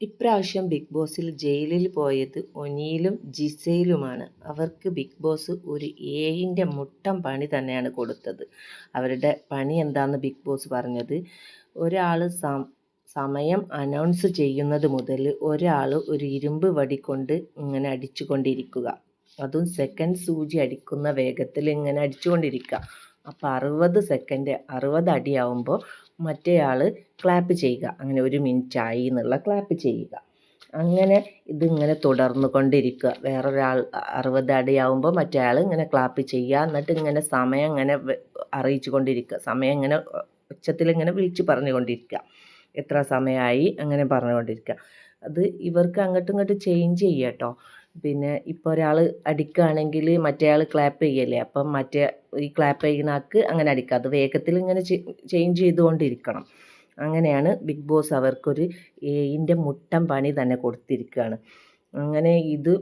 ഇപ്രാവശ്യം ബിഗ് ബോസിൽ ജയിലിൽ പോയത് ഒനിയിലും ജിസയിലുമാണ്. അവർക്ക് ബിഗ് ബോസ് ഒരു ഏഴിൻ്റെ മുട്ടം പണി തന്നെയാണ് കൊടുത്തത്. അവരുടെ പണി എന്താണെന്ന് ബിഗ് ബോസ് പറഞ്ഞത്, ഒരാൾ സമയം അനൗൺസ് ചെയ്യുന്നത് മുതൽ ഒരാൾ ഒരു ഇരുമ്പ് വടി കൊണ്ട് ഇങ്ങനെ അടിച്ചു കൊണ്ടിരിക്കുക. അതും സെക്കൻഡ് സൂചി അടിക്കുന്ന വേഗത്തിൽ ഇങ്ങനെ അടിച്ചുകൊണ്ടിരിക്കുക. അപ്പോൾ 60 സെക്കൻഡ് 60 അടിയാവുമ്പോൾ മറ്റേയാൾ ക്ലാപ്പ് ചെയ്യുക. അങ്ങനെ 1 മിനിറ്റ് ആയി എന്നുള്ള ക്ലാപ്പ് ചെയ്യുക. അങ്ങനെ ഇതിങ്ങനെ തുടർന്നു കൊണ്ടിരിക്കുക. വേറൊരാൾ 60 അടിയാവുമ്പോൾ മറ്റേ ആൾ ഇങ്ങനെ ക്ലാപ്പ് ചെയ്യുക. എന്നിട്ട് ഇങ്ങനെ സമയം ഇങ്ങനെ അറിയിച്ചു കൊണ്ടിരിക്കുക. സമയം ഇങ്ങനെ ഉച്ചത്തിൽ ഇങ്ങനെ വിളിച്ച് പറഞ്ഞുകൊണ്ടിരിക്കുക. എത്ര സമയമായി അങ്ങനെ പറഞ്ഞുകൊണ്ടിരിക്കുക. അത് ഇവർക്ക് അങ്ങോട്ടും ഇങ്ങോട്ടും ചേഞ്ച് ചെയ്യുക കേട്ടോ. പിന്നെ ഇപ്പോൾ ഒരാൾ അടിക്കുകയാണെങ്കിൽ മറ്റേ ആൾ ക്ലാപ്പ് ചെയ്യല്ലേ, അപ്പം മറ്റേ ഈ ക്ലാപ്പ് ചെയ്യുന്ന ആൾക്ക് അങ്ങനെ അടിക്കുക. അത് വേഗത്തിൽ ഇങ്ങനെ ചേഞ്ച് ചെയ്തുകൊണ്ടിരിക്കണം. അങ്ങനെയാണ് ബിഗ് ബോസ് അവർക്കൊരു ഏഴിൻ്റെ മുട്ടം പണി തന്നെ കൊടുത്തിരിക്കുകയാണ്. അങ്ങനെ ഇത്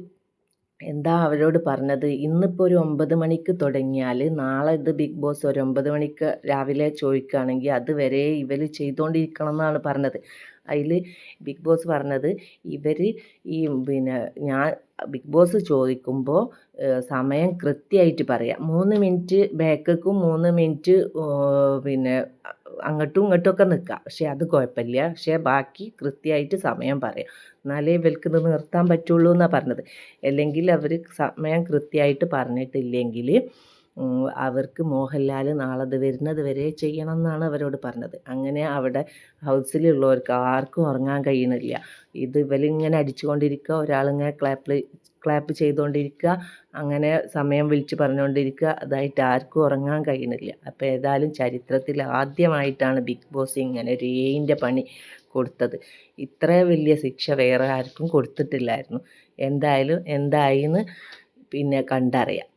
എന്താ അവരോട് പറഞ്ഞത്, ഇന്നിപ്പോൾ ഒരു 9 മണിക്ക് തുടങ്ങിയാൽ നാളെ ഇത് ബിഗ് ബോസ് ഒരു 9 മണിക്ക് രാവിലെ ചോദിക്കുകയാണെങ്കിൽ അതുവരെ ഇവർ ചെയ്തുകൊണ്ടിരിക്കണം എന്നാണ് പറഞ്ഞത്. അതിൽ ബിഗ് ബോസ് പറഞ്ഞത്, ഇവർ ഈ ഞാൻ ബിഗ് ബോസ് ചോദിക്കുമ്പോൾ സമയം കൃത്യമായിട്ട് പറയാം. 3 മിനിറ്റ് ബാക്കും 3 മിനിറ്റ് അങ്ങോട്ടും ഇങ്ങോട്ടുമൊക്കെ നിൽക്കുക. പക്ഷേ അത് കുഴപ്പമില്ല. പക്ഷേ ബാക്കി കൃത്യമായിട്ട് സമയം പറയാം. എന്നാലേ ഇവർക്ക് ഇത് നിർത്താൻ പറ്റുള്ളൂ എന്നാണ് പറഞ്ഞത്. അല്ലെങ്കിൽ അവർ സമയം കൃത്യമായിട്ട് പറഞ്ഞിട്ടില്ലെങ്കിൽ അവർക്ക് മോഹൻലാൽ നാളെ അത് വരുന്നത് വരെ ചെയ്യണം എന്നാണ് അവരോട് പറഞ്ഞത്. അങ്ങനെ അവിടെ ഹൗസിലുള്ളവർക്ക് ആർക്കും ഉറങ്ങാൻ കഴിയുന്നില്ല. ഇത് ഇവലിങ്ങനെ അടിച്ചുകൊണ്ടിരിക്കുക, ഒരാളിങ്ങനെ ക്ലാപ്പ് ചെയ്തുകൊണ്ടിരിക്കുക, അങ്ങനെ സമയം വിളിച്ച് പറഞ്ഞുകൊണ്ടിരിക്കുക. അതായിട്ട് ആർക്കും ഉറങ്ങാൻ കഴിയുന്നില്ല. അപ്പോൾ ഏതായാലും ചരിത്രത്തിൽ ആദ്യമായിട്ടാണ് ബിഗ് ബോസ് ഇങ്ങനെ ഒരു ഏഴിൻ്റെ പണി കൊടുത്തത്. ഇത്ര വലിയ ശിക്ഷ വേറെ ആർക്കും കൊടുത്തിട്ടില്ലായിരുന്നു. എന്തായാലും എന്തായിന്ന് കണ്ടറിയാം.